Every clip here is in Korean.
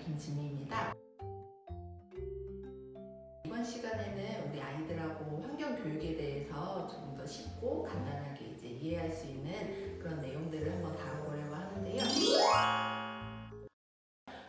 김진희입니다. 이번 시간에는 우리 아이들하고 환경교육에 대해서 조금 더 쉽고 간단하게 이제 이해할 수 있는 그런 내용들을 한번 다뤄보려고 하는데요.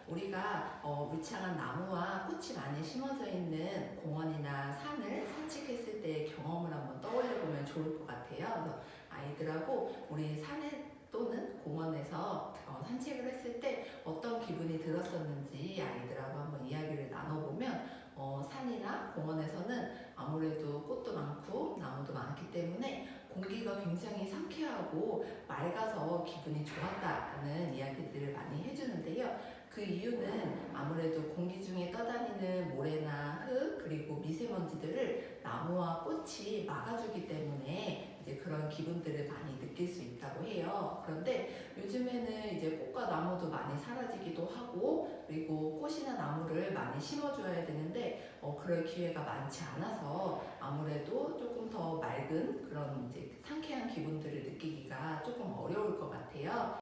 우리가 울창한 나무와 꽃이 많이 심어져 있는 공원이나 산을 산책했을 때의 경험을 한번 떠올려 보면 좋을 것 같아요. 그래서 아이들하고 우리 산에 또는 공원에서 산책을 했을 때 어떤 기분이 들었었는지 아이들하고 한번 이야기를 나눠보면 산이나 공원에서는 아무래도 꽃도 많고 나무도 많기 때문에 공기가 굉장히 상쾌하고 맑아서 기분이 좋았다는 이야기들을 많이 해주는데요. 그 이유는 아무래도 공기 중에 떠다니는 모래나 흙 그리고 미세먼지들을 나무와 꽃이 막아주기 때문에 이제 그런 기분들을 많이 느낄 수 있다고 해요. 그런데 요즘에는 이제 꽃과 나무도 많이 사라지기도 하고 그리고 꽃이나 나무를 많이 심어줘야 되는데 그럴 기회가 많지 않아서 아무래도 조금 더 맑은 그런 이제 상쾌한 기분들을 느끼기가 조금 어려울 것 같아요.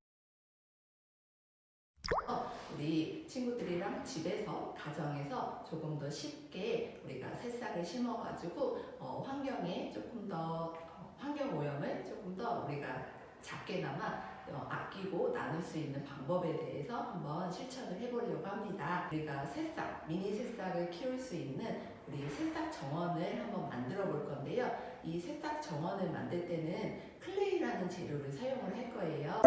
우리 친구들이랑 집에서 가정에서 조금 더 쉽게 우리가 새싹을 심어가지고 환경에 조금 더 환경 오염을 조금 더 우리가 작게나마 아끼고 나눌 수 있는 방법에 대해서 한번 실천을 해보려고 합니다. 우리가 새싹, 미니 새싹을 키울 수 있는 우리 새싹 정원을 한번 만들어 볼 건데요. 이 새싹 정원을 만들 때는 클레이라는 재료를 사용을 할 거예요.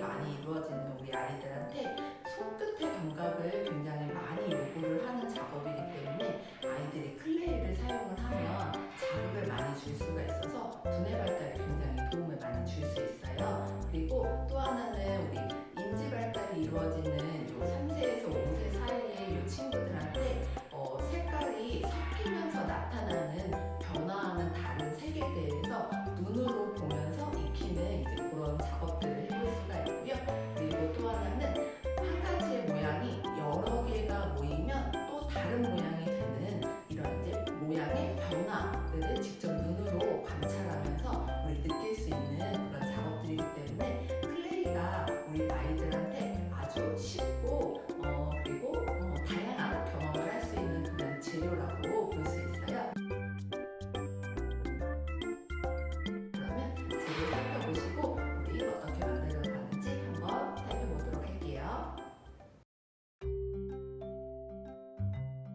많이 이루어지는 우리 아이들한테 손끝의 감각을 굉장히 많이 요구를 하는 작업이기 때문에 아이들이 클레이를 사용을 하면 자극을 많이 줄 수가 있어서 두뇌 발달에 굉장히 도움을 많이 줄 수 있어요. 그리고 또 하나는 우리 인지 발달이 이루어지는 요 3세에서 5세 사이의 요 친구들한테 색깔이 섞이면서 나타나는 변화하는 다른 색에 대해서 눈으로 보면서 익히는 이제 그런 작업들을 해볼 수가 있고요. 그리고 또 하나는 한 가지의 모양이 여러 개가 모이면 또 다른 모양이 되는 이런 이제 모양의 변화들을 직접 눈으로 관찰하면서 우리 느낄 수 있는 그런 작업들이기 때문에 클레이가 우리 아이들한테 아주 쉽고 그리고 다양한 경험을 할 수 있는 그런 재료라고 볼 수 있어요. 그러면 재료 살펴보시고 우리 어떻게 만들어 가는지 한번 살펴보도록 할게요.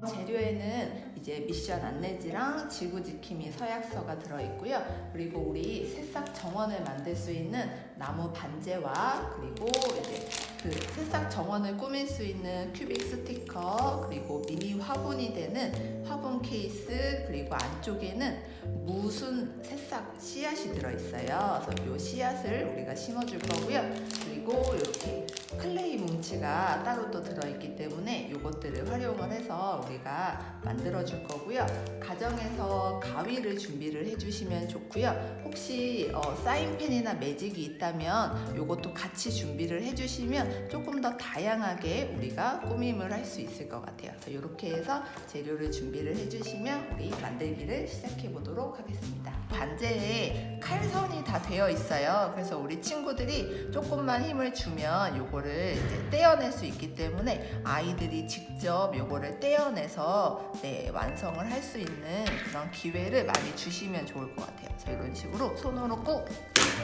재료에는 이제 미션 안내지랑 지구지킴이 서약서가 들어있고요. 그리고 우리 새싹 정원을 만들 수 있는 나무 반재와 그리고 이제 그 새싹 정원을 꾸밀 수 있는 큐빅 스티커 그리고 미니 화분이 되는 화분 케이스 그리고 안쪽에는 무순 새싹 씨앗이 들어있어요. 그래서 이 씨앗을 우리가 심어줄 거고요. 그리고 이렇게 클레이 뭉치가 따로 또 들어있기 때문에 이것들을 활용을 해서 우리가 만들어줄 거고요. 가정에서 가위를 준비를 해주시면 좋고요. 혹시 사인펜이나 매직이 있다면 이것도 같이 준비를 해주시면 조금 더 다양하게 우리가 꾸밈을 할 수 있을 것 같아요. 이렇게 해서 재료를 준비를 해주시면 우리 만들기를 시작해 보도록 하겠습니다. 반재에 칼선이 다 되어 있어요. 그래서 우리 친구들이 조금만 힘을 주면 요거를 이제 떼어낼 수 있기 때문에 아이들이 직접 요거를 떼어내서 완성을 할 수 있는 그런 기회를 많이 주시면 좋을 것 같아요. 그래서 이런 식으로 손으로 꾹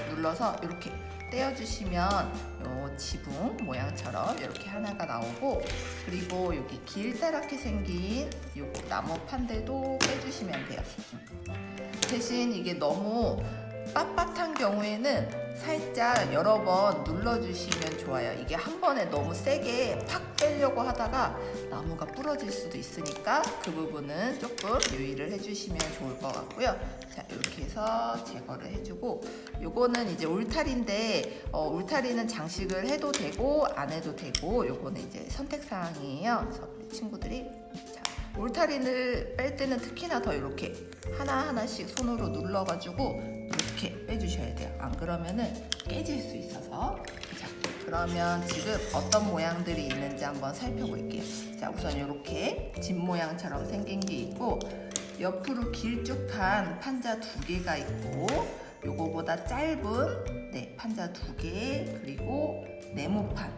눌러서 이렇게 떼어주시면 요 지붕 모양처럼 이렇게 하나가 나오고 그리고 여기 길다랗게 생긴 요거 나무 판들도 빼주시면 돼요. 대신 이게 너무 빳빳한 경우에는 살짝 여러 번 눌러주시면 좋아요. 이게 한 번에 너무 세게 팍 빼려고 하다가 나무가 부러질 수도 있으니까 그 부분은 조금 유의를 해주시면 좋을 것 같고요. 자, 이렇게 해서 제거를 해주고 요거는 이제 울타리인데 울타리는 장식을 해도 되고 안 해도 되고 요거는 이제 선택사항이에요. 그래서 우리 친구들이 울타리를 뺄 때는 특히나 더 이렇게 하나하나씩 손으로 눌러가지고 이렇게 빼주셔야 돼요. 안 그러면은 깨질 수 있어서. 자, 그러면 지금 어떤 모양들이 있는지 한번 살펴볼게요. 자, 우선 이렇게 집 모양처럼 생긴 게 있고 옆으로 길쭉한 판자 2개가 있고 요거보다 짧은 판자 2개, 그리고 네모판,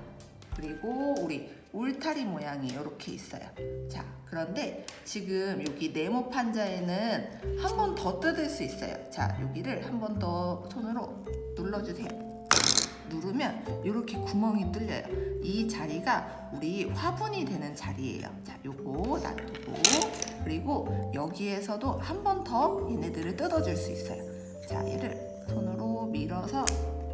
그리고 우리 울타리 모양이 이렇게 있어요. 자, 그런데 지금 여기 네모 판자에는 한 번 더 뜯을 수 있어요. 자, 여기를 한 번 더 손으로 눌러주세요. 누르면 이렇게 구멍이 뚫려요. 이 자리가 우리 화분이 되는 자리예요. 자, 요거 놔두고, 그리고 여기에서도 한 번 더 얘네들을 뜯어줄 수 있어요. 자, 얘를 손으로 밀어서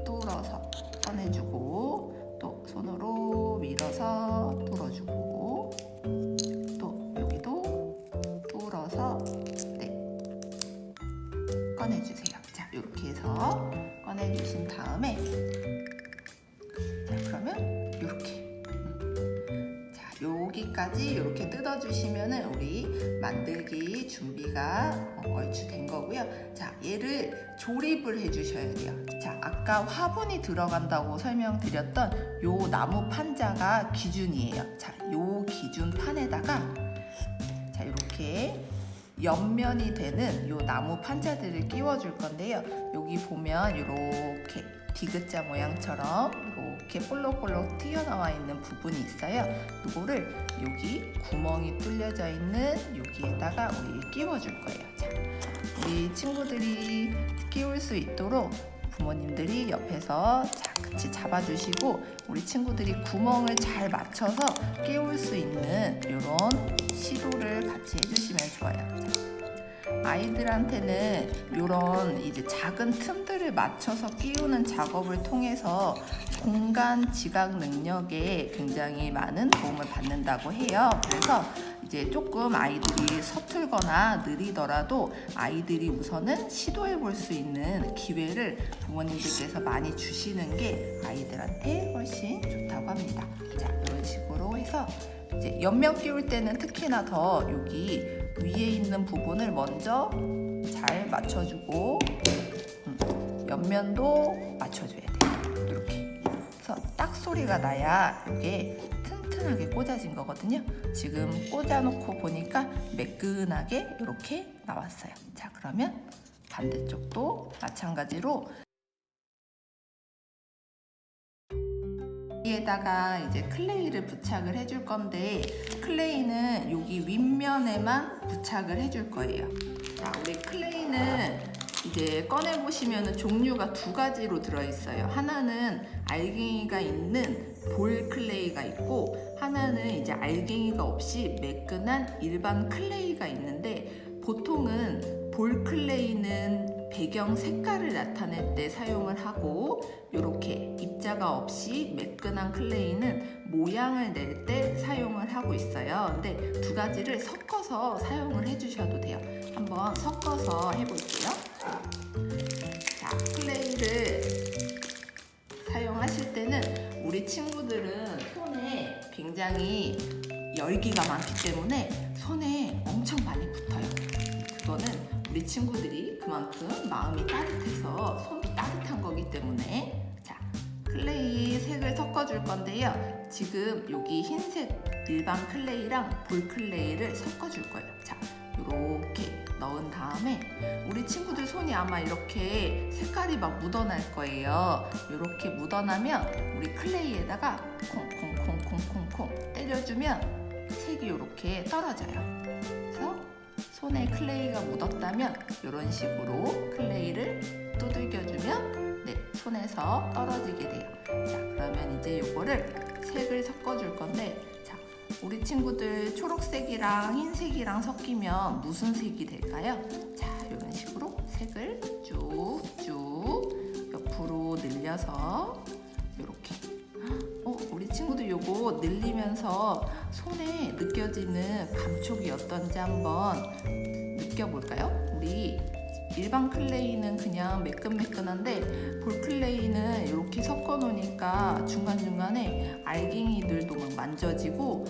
뚫어서 꺼내주고, 또 손으로 밀어서 뚫어주고, 또 여기도 뚫어서 꺼내주세요. 자, 이렇게 해서 꺼내주신 다음에, 자, 그러면 이렇게 자, 여기까지 이렇게 뜯어주시면은 우리 만들기 준비가 얼추 된 거고요. 자, 얘를 조립을 해주셔야 돼요. 자, 아까 화분이 들어간다고 설명드렸던 요 나무 판자가 기준이에요. 자, 요 기준 판에다가 자, 이렇게 옆면이 되는 요 나무 판자들을 끼워줄 건데요. 여기 보면 이렇게 디귿자 모양처럼 이렇게 볼록볼록 튀어나와 있는 부분이 있어요. 이거를 여기 구멍이 뚫려져 있는 여기에다가 우리 끼워줄 거예요. 자, 우리 친구들이 끼울 수 있도록 부모님들이 옆에서 같이 잡아주시고 우리 친구들이 구멍을 잘 맞춰서 끼울 수 있는 이런 시도를 같이 해주시면 좋아요. 아이들한테는 이런 이제 작은 틈들을 맞춰서 끼우는 작업을 통해서 공간 지각 능력에 굉장히 많은 도움을 받는다고 해요. 그래서 이제 조금 아이들이 서툴거나 느리더라도 아이들이 우선은 시도해 볼 수 있는 기회를 부모님들께서 많이 주시는 게 아이들한테 훨씬 좋다고 합니다. 자, 이런 식으로 해서 이제 옆면 끼울 때는 특히나 더 여기 위에 있는 부분을 먼저 잘 맞춰주고 옆면도 맞춰줘야 돼요. 이렇게 그래서 딱 소리가 나야 이게 튼튼하게 꽂아진 거거든요. 지금 꽂아놓고 보니까 매끈하게 이렇게 나왔어요. 자, 그러면 반대쪽도 마찬가지로 여기에다가 이제 클레이를 부착을 해줄 건데 클레이는 여기 윗면에만 부착을 해줄 거예요. 자, 우리 클레이는 이제 꺼내보시면 종류가 2가지로 들어있어요. 하나는 알갱이가 있는 볼 클레이가 있고 하나는 이제 알갱이가 없이 매끈한 일반 클레이가 있는데 보통은 볼 클레이는 배경 색깔을 나타낼 때 사용을 하고 이렇게 입자가 없이 매끈한 클레이는 모양을 낼 때 사용을 하고 있어요. 근데 2가지를 섞어서 사용을 해주셔도 돼요. 한번 섞어서 해볼게요. 자, 클레이를 사용하실 때는 우리 친구들은 손에 굉장히 열기가 많기 때문에 손에 엄청 많이 붙어요. 그거는 우리 친구들이 그만큼 마음이 따뜻해서 손이 따뜻한 거기 때문에 자, 클레이 색을 섞어줄 건데요. 지금 여기 흰색 일반 클레이랑 볼 클레이를 섞어줄 거예요. 자, 이렇게 넣은 다음에 우리 친구들 손이 아마 이렇게 색깔이 막 묻어날 거예요. 이렇게 묻어나면 우리 클레이에다가 콩콩콩콩콩콩 때려주면 색이 이렇게 떨어져요. 그래서 손에 클레이가 묻었다면 이런 식으로 클레이를 두들겨주면 손에서 떨어지게 돼요. 자, 그러면 이제 이거를 색을 섞어줄 건데 자, 우리 친구들 초록색이랑 흰색이랑 섞이면 무슨 색이 될까요? 자, 이런 식으로 색을 쭉쭉 옆으로 늘려서 이렇게 우리 친구들 요거 늘리면서 손에 느껴지는 감촉이 어떤지 한번 느껴볼까요? 우리 일반 클레이는 그냥 매끈매끈한데 볼 클레이는 이렇게 섞어 놓으니까 중간중간에 알갱이들도 막 만져지고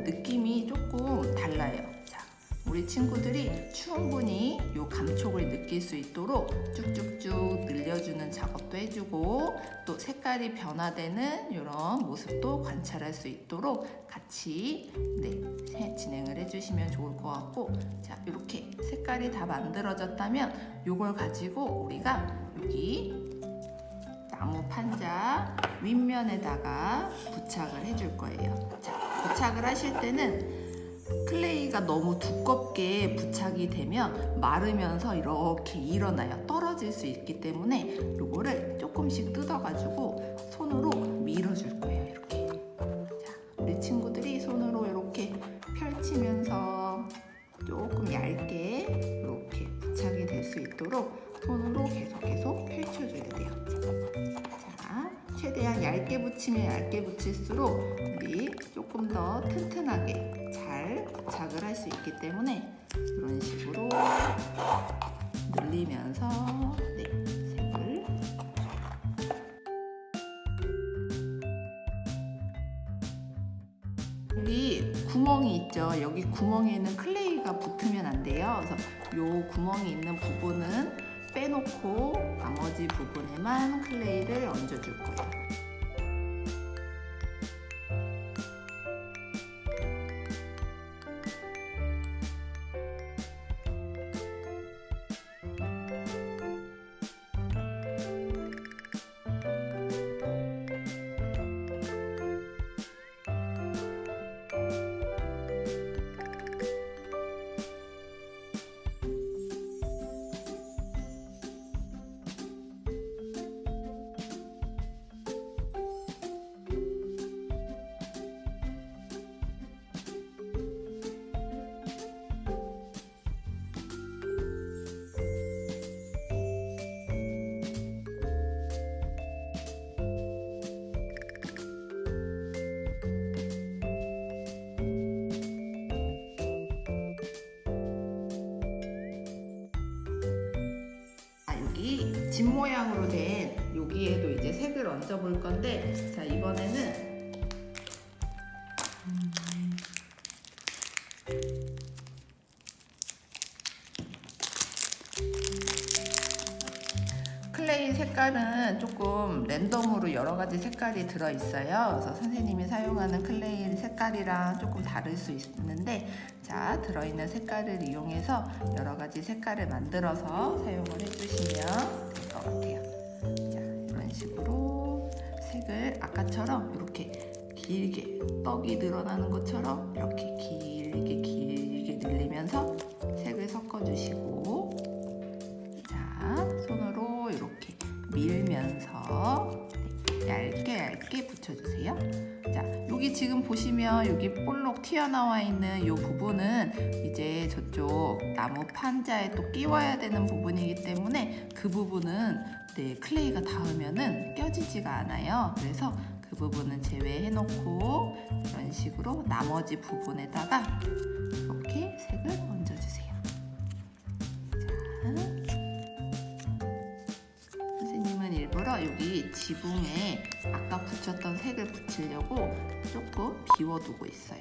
느낌이 조금 달라요. 자, 우리 친구들이 충분히 요 감촉을 느낄 수 있도록 쭉쭉쭉 늘려주는 작업도 해주고 또 색깔이 변화되는 이런 모습도 관찰할 수 있도록 같이 진행을 해주시면 좋을 것 같고, 자, 이렇게 색깔이 다 만들어졌다면 요걸 가지고 우리가 여기 나무 판자 윗면에다가 부착을 해줄 거예요. 자, 부착을 하실 때는 클레이가 너무 두껍게 부착이 되면 마르면서 이렇게 일어나요. 떨어질 수 있기 때문에 요거를 조금씩 뜯어가지고 손으로 밀어줄 거예요. 이렇게. 자, 우리 친구들이 손으로 이렇게 펼치면서 조금 얇게 이렇게 부착이 될 수 있도록 손으로 계속 펼쳐줘야 돼요. 자, 최대한 얇게 붙이면 얇게 붙일수록 우리 조금 더 튼튼하게 잘 부착을 할 수 있기 때문에 이런 식으로 늘리면서 색을 여기 구멍이 있죠. 여기 구멍에는 클레이가 붙으면 안 돼요. 그래서 요 구멍이 있는 부분은 빼놓고 나머지 부분에만 클레이를 얹어줄 거예요. 집 모양으로 된 여기에도 이제 색을 얹어 볼 건데, 자, 이번에는 클레이 색깔은 조금 랜덤으로 여러 가지 색깔이 들어 있어요. 그래서 선생님이 사용하는 클레이 색깔이랑 조금 다를 수 있는데, 자, 들어있는 색깔을 이용해서 여러 가지 색깔을 만들어서 사용을 해주시면 될 것 같아요. 자, 이런 식으로 색을 아까처럼 이렇게 길게 떡이 늘어나는 것처럼 이렇게 길게 늘리면서 색을 섞어주시고, 자, 손으로 이렇게 밀면서 얇게 붙여주세요. 자, 여기 지금 보시면 여기 볼록 튀어나와 있는 이 부분은 이제 저쪽 나무 판자에 또 끼워야 되는 부분이기 때문에 그 부분은 클레이가 닿으면은 껴지지가 않아요. 그래서 그 부분은 제외해 놓고 이런 식으로 나머지 부분에다가 이렇게 색을 얹어주세요. 선생님은 일부러 여기 지붕에 아까 붙였던 색을 붙이려고 조금 비워두고 있어요.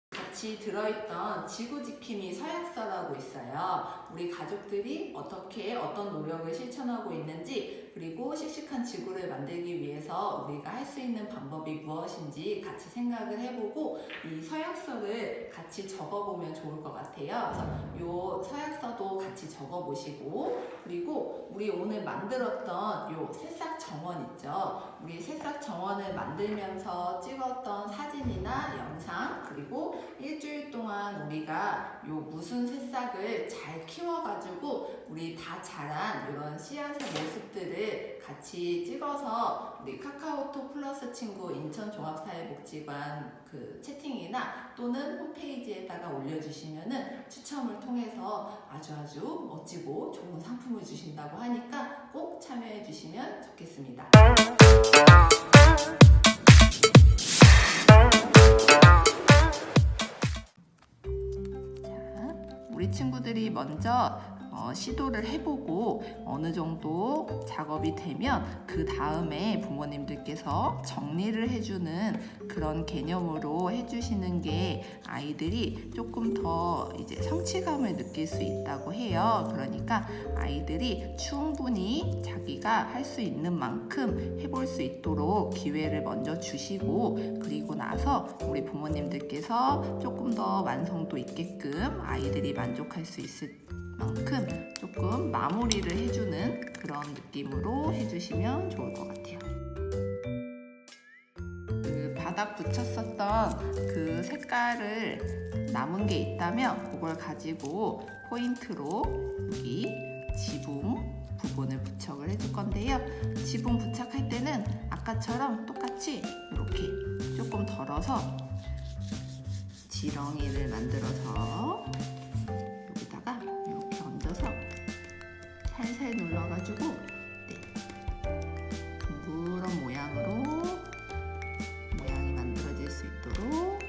같이 들어있던 지구지킴이 서약서라고 있어요. 우리 가족들이 어떤 노력을 실천하고 있는지, 그리고 siksik한 지구를 만들기 위해서 우리가 할 수 있는 방법이 무엇인지 같이 생각을 해보고 이 서약서를 같이 적어보면 좋을 것 같아요. 그래서 이 서약서도 같이 적어보시고, 그리고 우리 오늘 만들었던 이 새싹 정원 있죠. 우리 새싹 정원을 만들면서 찍었던 사진이나 영상, 그리고 일주일 동안 우리가 요 무슨 새싹을 잘 키워가지고 우리 다 자란 이런 씨앗의 모습들을 같이 찍어서 우리 카카오톡 플러스 친구 인천종합사회복지관 그 채팅이나 또는 홈페이지에다가 올려주시면은 추첨을 통해서 아주 멋지고 좋은 상품을 주신다고 하니까 꼭 참여해 주시면 좋겠습니다. 우리 친구들이 먼저 시도를 해보고 어느 정도 작업이 되면 그 다음에 부모님들께서 정리를 해주는 그런 개념으로 해주시는 게 아이들이 조금 더 이제 성취감을 느낄 수 있다고 해요. 그러니까 아이들이 충분히 자기가 할 수 있는 만큼 해볼 수 있도록 기회를 먼저 주시고, 그리고 나서 우리 부모님들께서 조금 더 완성도 있게끔 아이들이 만족할 수 있을 만큼 조금 마무리를 해주는 그런 느낌으로 해주시면 좋을 것 같아요. 그 바닥 붙였었던 그 색깔을 남은 게 있다면 그걸 가지고 포인트로 여기 지붕 부분을 부착을 해줄 건데요. 지붕 부착할 때는 아까처럼 똑같이 이렇게 조금 덜어서 지렁이를 만들어서 여기다가 이렇게 얹어서 살살 눌러가지고 둥그런 모양으로 모양이 만들어질 수 있도록,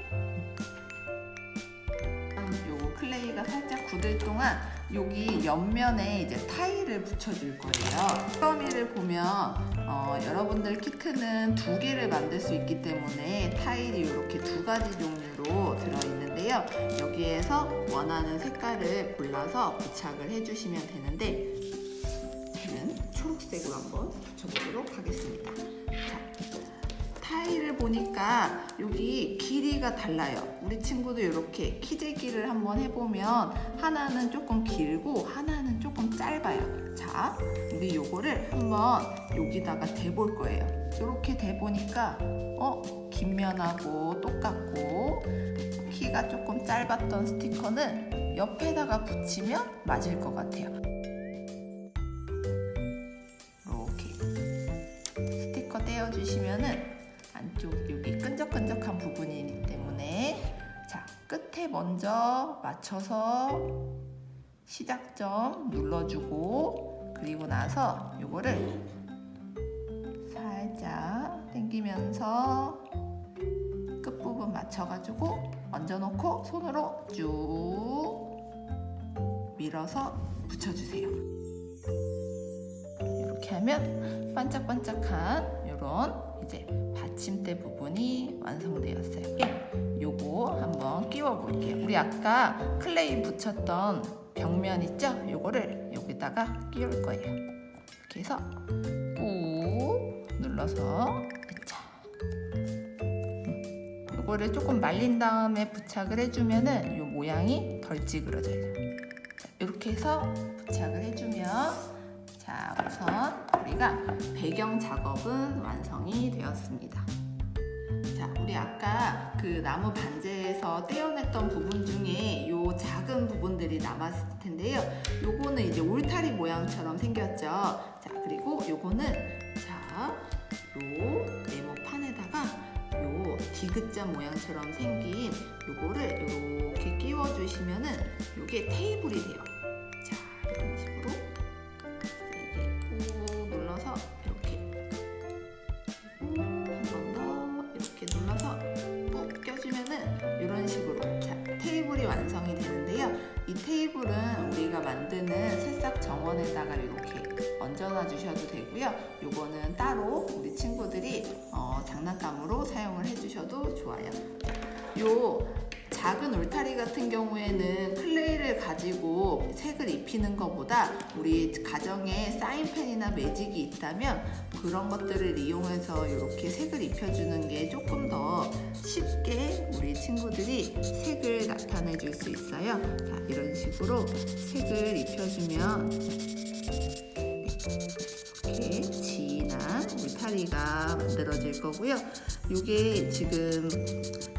요 클레이가 살짝 굳을 동안 여기 옆면에 이제 타일을 붙여줄 거예요. 프로미를 보면 여러분들 키트는 2개를 만들 수 있기 때문에 타일이 이렇게 2가지 종류로 들어있는데요. 여기에서 원하는 색깔을 골라서 부착을 해주시면 되는데, 저는 초록색으로 한번 붙여보도록 하겠습니다. 자, 타일을 보니까 여기 길이가 달라요. 우리 친구도 이렇게 키재기를 한번 해보면 하나는 조금 길고 하나는 조금 짧아요. 자, 우리 요거를 한번 여기다가 대볼 거예요. 이렇게 대보니까 긴 면하고 똑같고, 키가 조금 짧았던 스티커는 옆에다가 붙이면 맞을 것 같아요. 이렇게 스티커 떼어주시면은 안쪽 여기 끈적끈적한 부분이기 때문에, 자, 끝에 먼저 맞춰서 시작점 눌러주고, 그리고 나서 요거를 살짝 당기면서 끝부분 맞춰가지고 얹어놓고 손으로 쭉 밀어서 붙여주세요. 이렇게 하면 반짝반짝한 요런 이제 받침대 부분이 완성되었어요. 요거 한번 끼워 볼게요. 우리 아까 클레이 붙였던 벽면 있죠? 요거를 여기다가 끼울 거예요. 이렇게 해서 꾹 눌러서, 자, 요거를 조금 말린 다음에 부착을 해주면은 요 모양이 덜 찌그러져요. 자, 이렇게 해서 부착을 해주면, 자, 우선 우리가 배경 작업은 완성이 되었습니다. 자, 우리 아까 그 나무 반지에서 떼어냈던 부분 중에 요 작은 부분들이 남았을 텐데요. 요거는 이제 울타리 모양처럼 생겼죠. 자, 그리고 요거는, 자, 요 네모판에다가 요 디귿자 모양처럼 생긴 요거를 이렇게 끼워주시면은 요게 테이블이 돼요. 자, 이런 식으로 꾹 눌러서 이렇게 한 번 더 이렇게 눌러서 꾹 껴주면은 이런 식으로, 자, 테이블이 완성이 되는데요. 이 테이블은 우리가 만드는 새싹 정원에다가 이렇게 얹어놔 주셔도 되고요. 요거는 따로 우리 친구들이 장난감으로 사용을 해주셔도 좋아요. 요 작은 울타리 같은 경우에는 클레이를 가지고 색을 입히는 것보다 우리 가정에 사인펜이나 매직이 있다면 그런 것들을 이용해서 이렇게 색을 입혀주는 게 조금 더 쉽게 우리 친구들이 색을 나타내 줄 수 있어요. 자, 이런 식으로 색을 입혀주면 이렇게 진한 울타리가 만들어질 거고요. 이게 지금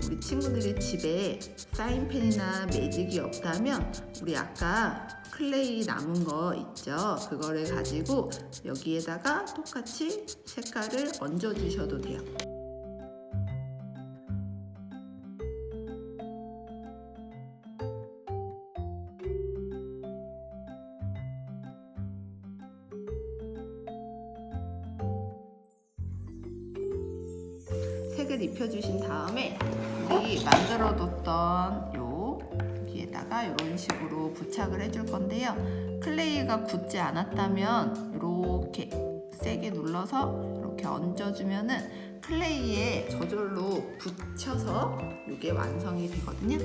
우리 친구들이 집에 사인펜이나 매직이 없다면 우리 아까 클레이 남은 거 있죠? 그거를 가지고 여기에다가 똑같이 색깔을 얹어 주셔도 돼요. 색을 입혀주신 다음에 우리 만들어뒀던 여기에다가 이런 식으로 부착을 해줄 건데요. 클레이가 굳지 않았다면 이렇게 세게 눌러서 이렇게 얹어주면은 클레이에 저절로 붙여서 이게 완성이 되거든요.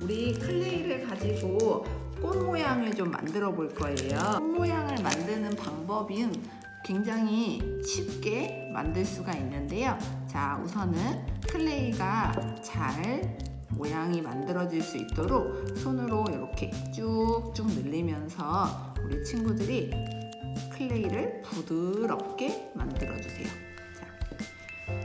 우리 클레이를 가지고 꽃 모양을 좀 만들어 볼 거예요. 꽃 모양을 만드는 방법은 굉장히 쉽게 만들 수가 있는데요. 자, 우선은 클레이가 잘 모양이 만들어질 수 있도록 손으로 이렇게 쭉쭉 늘리면서 우리 친구들이 클레이를 부드럽게 만들어주세요. 자,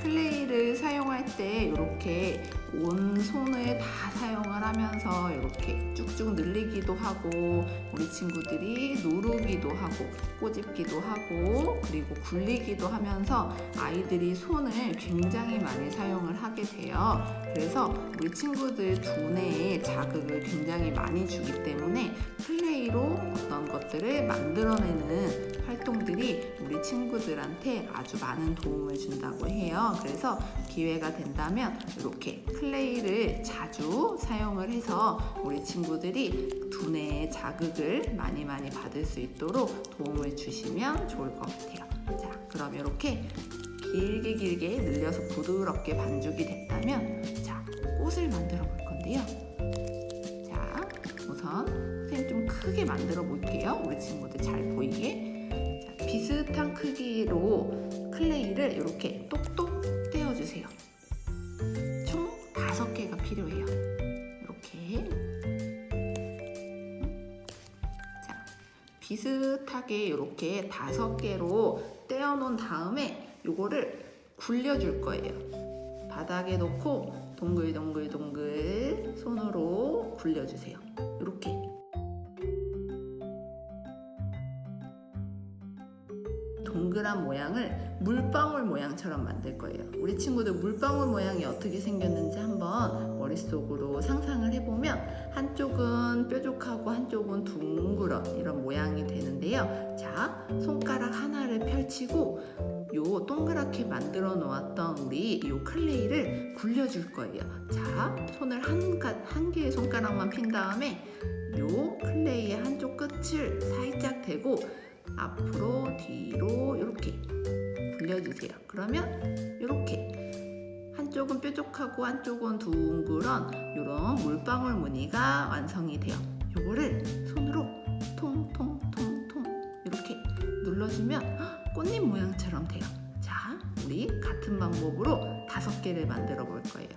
클레이를 사용할 때 이렇게 온 손을 다 사용을 하면서 이렇게 쭉쭉 늘리기도 하고 우리 친구들이 누르기도 하고 꼬집기도 하고 그리고 굴리기도 하면서 아이들이 손을 굉장히 많이 사용을 하게 돼요. 그래서 우리 친구들 두뇌에 자극을 굉장히 많이 주기 때문에 클레이로 어떤 것들을 만들어내는 활동들이 우리 친구들한테 아주 많은 도움을 준다고 해요. 그래서 기회가 된다면 이렇게 클레이를 자주 사용을 해서 우리 친구들이 두뇌의 자극을 많이 받을 수 있도록 도움을 주시면 좋을 것 같아요. 자, 그럼 이렇게 길게 늘려서 부드럽게 반죽이 됐다면 자, 꽃을 만들어 볼 건데요. 자, 우선 선생님 좀 크게 만들어 볼게요. 우리 친구들 잘 보이게. 자, 비슷한 크기로 클레이를 이렇게 똑똑 떼어주세요. 총 5개가 필요해요. 이렇게. 자, 비슷하게 이렇게 5개로 떼어놓은 다음에 요거를 굴려줄 거예요. 바닥에 놓고 동글동글 손으로 굴려주세요. 이렇게. 동그란 모양을 물방울 모양처럼 만들 거예요. 우리 친구들 물방울 모양이 어떻게 생겼는지 한번 머릿속으로 상상을 해보면 한쪽은 뾰족하고 한쪽은 둥그런 이런 모양이 되는데요. 자, 손가락 하나를 펼치고 요 동그랗게 만들어 놓았던 우리 요 클레이를 굴려줄 거예요. 자, 손을 한 개의 손가락만 핀 다음에 요 클레이의 한쪽 끝을 살짝 대고 앞으로 뒤로 이렇게 굴려주세요. 그러면 이렇게 한쪽은 뾰족하고 한쪽은 둥그런 이런 물방울 무늬가 완성이 돼요. 요거를 손으로 통통통통 이렇게 눌러주면 꽃잎 모양처럼 돼요. 자, 우리 같은 방법으로 5개를 만들어 볼 거예요.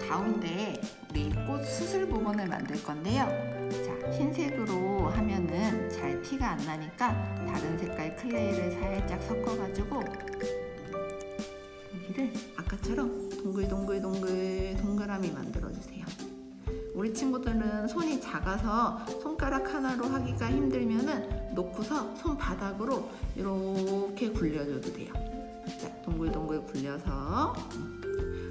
가운데 우리 꽃 수술 부분을 만들 건데요. 자, 흰색으로 하면은 잘 티가 안 나니까 다른 색깔 클레이를 살짝 섞어가지고 여기를 아까처럼 동글동글이 만들어주세요. 우리 친구들은 손이 작아서 손가락 하나로 하기가 힘들면은 놓고서 손바닥으로 이렇게 굴려줘도 돼요. 자, 동글동글 굴려서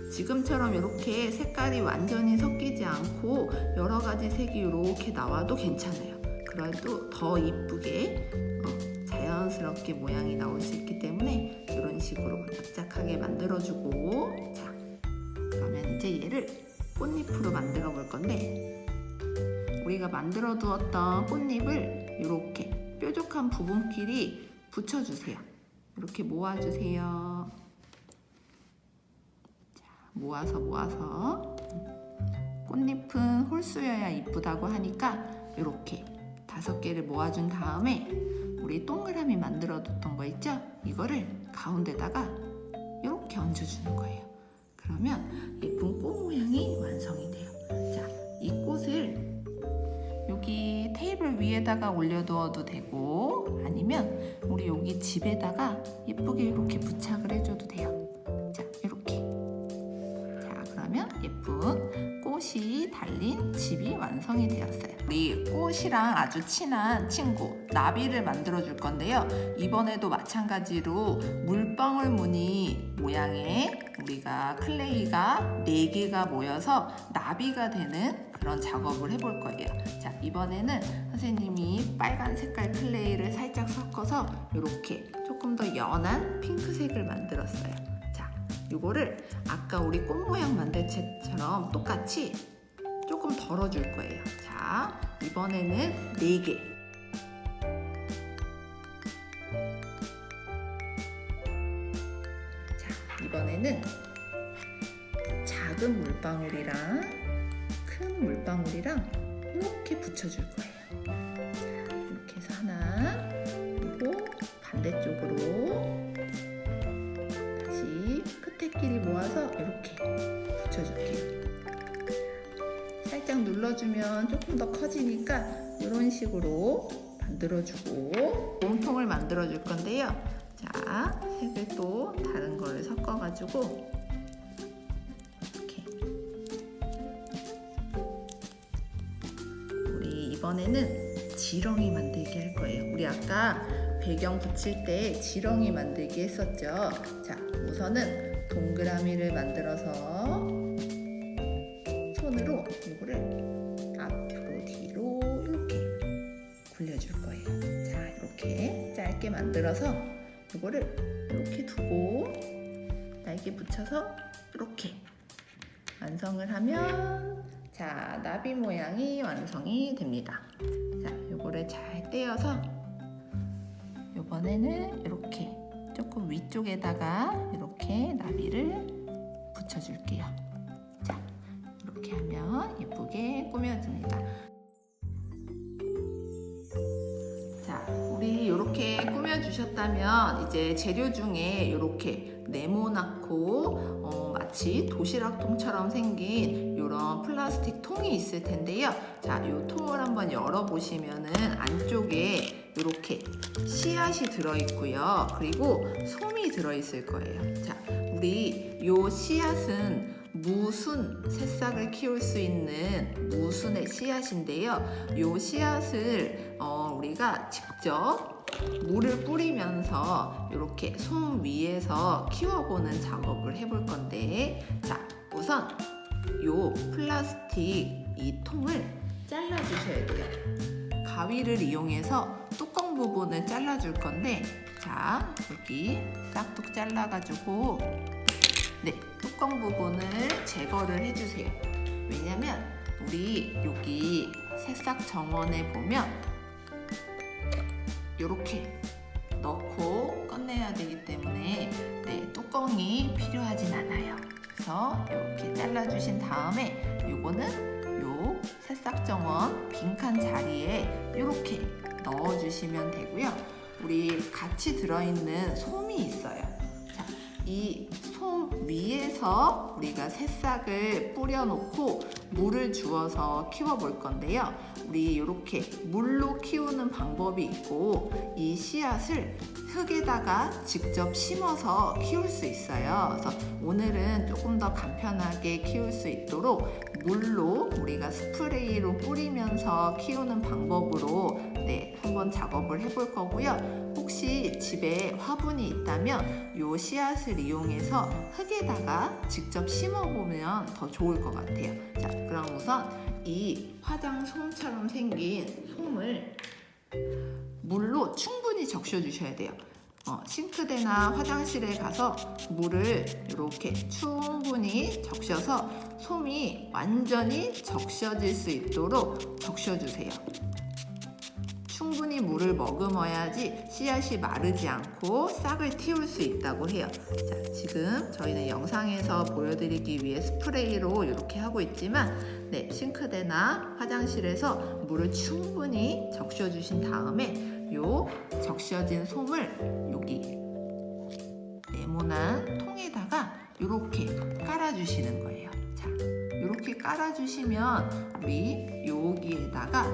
지금처럼 이렇게 색깔이 완전히 섞이지 않고 여러 가지 색이 이렇게 나와도 괜찮아요. 그래도 더 이쁘게 자연스럽게 모양이 나올 수 있기 때문에 이런 식으로 납작하게 만들어주고 자, 그러면 이제 얘를 꽃잎으로 만들어 볼 건데 우리가 만들어 두었던 꽃잎을 이렇게 뾰족한 부분끼리 붙여주세요. 이렇게 모아주세요. 모아서 꽃잎은 홀수여야 이쁘다고 하니까 이렇게 5개를 모아준 다음에 우리 동그라미 만들어뒀던 거 있죠? 이거를 가운데다가 이렇게 얹어주는 거예요. 그러면 예쁜 꽃 모양이 완성이 돼요. 자, 이 꽃을 여기 테이블 위에다가 올려두어도 되고 아니면 우리 여기 집에다가 예쁘게 이렇게 부착을 해줘도 돼요. 자, 이렇게. 그러면 예쁜 꽃 꽃이 달린 집이 완성이 되었어요. 우리 꽃이랑 아주 친한 친구 나비를 만들어 줄 건데요. 이번에도 마찬가지로 물방울 무늬 모양의 우리가 클레이가 4개가 모여서 나비가 되는 그런 작업을 해볼 거예요. 자, 이번에는 선생님이 빨간 색깔 클레이를 살짝 섞어서 이렇게 조금 더 연한 핑크색을 만들었어요. 자, 이거를 아까 우리 꽃 모양 만들 때처럼 똑같이 조금 덜어줄 거예요. 자, 이번에는 4개. 자, 이번에는 작은 물방울이랑 큰 물방울이랑 이렇게 붙여줄 거예요. 자, 이렇게 해서 하나, 그리고 반대쪽으로 다시 끝에끼리 모아서 이렇게 붙여줄게요. 살짝 눌러주면 조금 더 커지니까 이런 식으로 만들어주고 몸통을 만들어줄 건데요. 자, 색을 또 다른 거를 섞어가지고 이렇게 우리 이번에는 지렁이 만들기 할 거예요. 우리 아까 배경 붙일 때 지렁이 만들기 했었죠. 자, 우선은 동그라미를 만들어서 손으로 이거를 앞으로 뒤로 이렇게 굴려줄 거예요. 자, 이렇게 짧게 만들어서 이거를 이렇게 두고 날개 붙여서 이렇게 완성을 하면 자, 나비 모양이 완성이 됩니다. 자, 이거를 잘 떼어서 이번에는 이렇게 조금 위쪽에다가 이렇게 나비를 붙여줄게요. 자, 이렇게 하면 예쁘게 꾸며집니다. 자, 우리 이렇게 꾸며주셨다면 이제 재료 중에 이렇게 네모나고 마치 도시락통처럼 생긴 이런 플라스틱 통이 있을 텐데요. 자, 이 통을 한번 열어보시면은 안쪽에 이렇게 씨앗이 들어있고요. 그리고 솜이 들어있을 거예요. 자, 우리 이 씨앗은 무순, 새싹을 키울 수 있는 무순의 씨앗인데요. 이 씨앗을 우리가 직접 물을 뿌리면서 이렇게 솜 위에서 키워보는 작업을 해볼 건데, 자, 우선 이 플라스틱 이 통을 잘라주셔야 돼요. 가위를 이용해서 뚜껑 부분을 잘라줄 건데, 자, 여기 싹둑 잘라가지고 네, 뚜껑 부분을 제거를 해주세요. 왜냐면 우리 여기 새싹 정원에 보면 이렇게 넣고 꺼내야 되기 때문에 네, 뚜껑이 필요하진 않아요. 그래서 이렇게 잘라주신 다음에 요거는 요 새싹 정원 빈칸 자리에 이렇게 넣어주시면 되고요. 우리 같이 들어있는 솜이 있어요. 자, 이 솜 위에서 우리가 새싹을 뿌려놓고 물을 주어서 키워볼 건데요. 우리 이렇게 물로 키우는 방법이 있고 이 씨앗을 흙에다가 직접 심어서 키울 수 있어요. 그래서 오늘은 조금 더 간편하게 키울 수 있도록 물로 우리가 스프레이로 뿌리면서 키우는 방법으로 네, 한번 작업을 해볼 거고요. 혹시 집에 화분이 있다면 이 씨앗을 이용해서 흙에다가 직접 심어보면 더 좋을 것 같아요. 자, 그럼 우선 이 화장솜처럼 생긴 솜을 물로 충분히 적셔주셔야 돼요. 싱크대나 화장실에 가서 물을 이렇게 충분히 적셔서 솜이 완전히 적셔질 수 있도록 적셔주세요. 충분히 물을 머금어야지 씨앗이 마르지 않고 싹을 틔울 수 있다고 해요. 자, 지금 저희는 영상에서 보여드리기 위해 스프레이로 이렇게 하고 있지만 네, 싱크대나 화장실에서 물을 충분히 적셔주신 다음에 요 적셔진 솜을 여기 네모난 통에다가 이렇게 깔아주시는 거예요. 자, 이렇게 깔아주시면 우리 여기에다가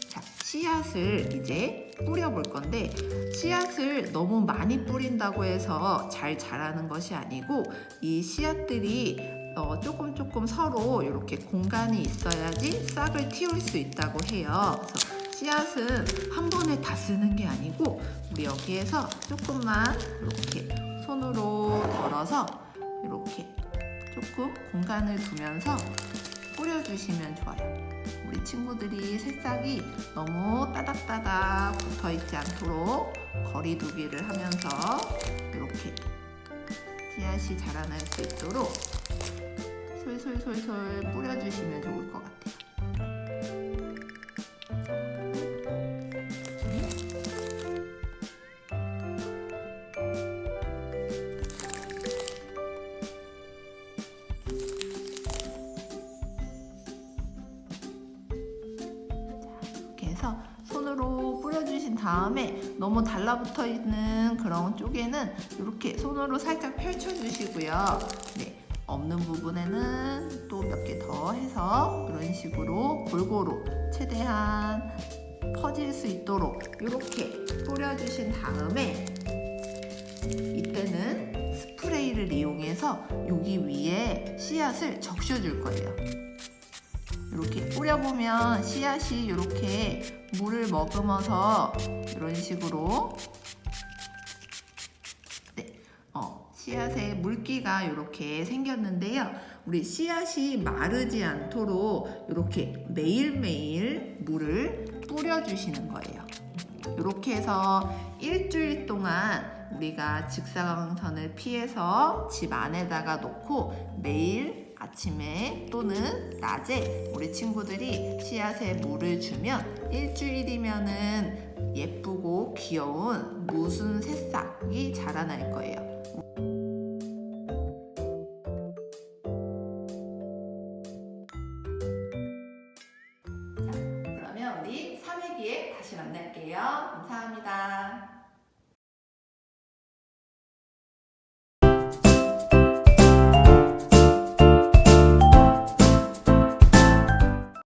자, 씨앗을 이제 뿌려볼 건데 씨앗을 너무 많이 뿌린다고 해서 잘 자라는 것이 아니고 이 씨앗들이 조금 서로 이렇게 공간이 있어야지 싹을 틔울 수 있다고 해요. 그래서 씨앗은 한 번에 다 쓰는 게 아니고 우리 여기에서 조금만 이렇게 손으로 덜어서 이렇게 조금 공간을 두면서 뿌려주시면 좋아요. 우리 친구들이 새싹이 너무 따닥따닥 붙어있지 않도록 거리두기를 하면서 이렇게 씨앗이 자라날 수 있도록 솔솔솔솔 뿌려주시면 좋을 것 같아요. 이렇게 해서 손으로 뿌려주신 다음에 너무 달라붙어 있는 그런 쪽에는 이렇게 손으로 살짝 펼쳐주시고요. 네. 없는 부분에는 또 몇 개 더 해서 이런 식으로 골고루 최대한 퍼질 수 있도록 이렇게 뿌려주신 다음에 이때는 스프레이를 이용해서 여기 위에 씨앗을 적셔줄 거예요. 이렇게 뿌려보면 씨앗이 이렇게 물을 머금어서 이런 식으로 씨앗에 물기가 이렇게 생겼는데요. 우리 씨앗이 마르지 않도록 이렇게 매일매일 물을 뿌려주시는 거예요. 이렇게 해서 일주일 동안 우리가 직사광선을 피해서 집 안에다가 놓고 매일 아침에 또는 낮에 우리 친구들이 씨앗에 물을 주면 일주일이면은 예쁘고 귀여운 무순 새싹이 자라날 거예요.